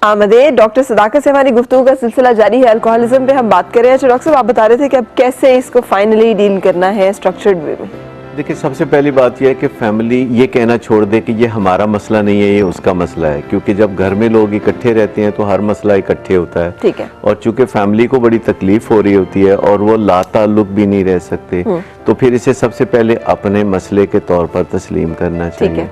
आमदे doctor सदाकत से हमारी गुफ्तगू का सिलसिला जारी है। अल्कोहलिज्म पे हम बात कर रहे हैं। तो डॉक्टर साहब आप बता रहे थे कि अब कैसे इसको फाइनली डील करना है स्ट्रक्चर्ड वे में। देखिए, सबसे पहली बात यह है कि फैमिली ये कहना छोड़ दे कि ये हमारा मसला नहीं है, ये उसका मसला है, क्योंकि जब घर में लोग इकट्ठे रहते हैं तो हर मसला इकट्ठे होता है। ठीक है। और चूंकि फैमिली को बड़ी तकलीफ हो रही होती है और वो लाताल्लुक भी नहीं रह सकते, तो फिर इसे सबसे पहले अपने मसले के तौर पर तस्लीम करना चाहिए।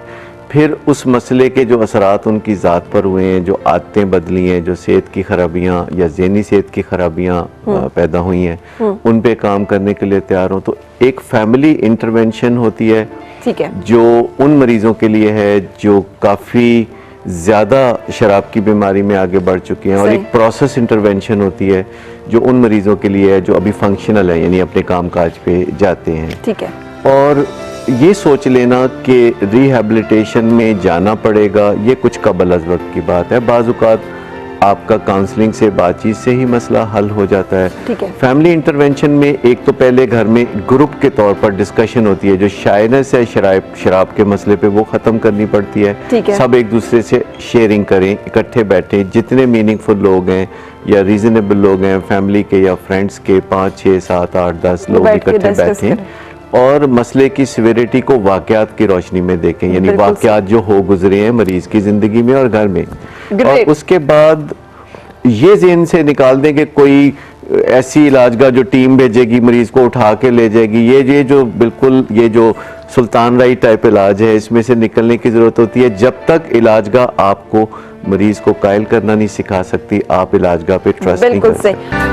फिर उस मसले के जो असरात उनकी ज़ात पर हुए हैं, जो आदतें बदली हैं, जो सेहत की खराबियाँ या ज़हनी सेहत की खराबियाँ पैदा हुई हैं, उन पे काम करने के लिए तैयार हों। तो एक फैमिली इंटरवेंशन होती है, ठीक है, जो उन मरीज़ों के लिए है जो काफ़ी ज़्यादा शराब की बीमारी में आगे बढ़ चुके हैं, और एक प्रोसेस इंटरवेंशन होती है जो उन मरीज़ों के लिए है जो अभी फंक्शनल है, यानी अपने काम काज पे जाते हैं। ठीक है। और ये सोच लेना कि रिहैबिलिटेशन में जाना पड़ेगा, ये कुछ कबल अज़ वक्त की बात है। बाज़ औक़ात आपका काउंसलिंग से, बातचीत से ही मसला हल हो जाता है। ठीक है। फैमिली इंटरवेंशन में एक तो पहले घर में ग्रुप के तौर पर डिस्कशन होती है, जो शायनेस है शराब के मसले पे, वो ख़त्म करनी पड़ती है। ठीक है। सब एक दूसरे से शेयरिंग करें, इकट्ठे बैठें, जितने मीनिंगफुल लोग हैं या रीज़नेबल लोग हैं फैमिली के या फ्रेंड्स के, 5, 6, 7, 8, 10 लोग इकट्ठे बैठें और मसले की सिविरिटी को वाक़यात की रोशनी में देखें, यानी वाक़यात जो हो गुजरे हैं मरीज़ की ज़िंदगी में और घर में। और उसके बाद ये ज़हन से निकाल दें कि कोई ऐसी इलाजगाह जो टीम भेजेगी, मरीज़ को उठा के ले जाएगी, ये जो बिल्कुल ये जो सुल्तान राई टाइप इलाज है, इसमें से निकलने की ज़रूरत होती है। जब तक इलाजगाह आपको मरीज़ को कायल करना नहीं सिखा सकती, आप इलाजगाह पे ट्रस्ट नहीं कर सकते।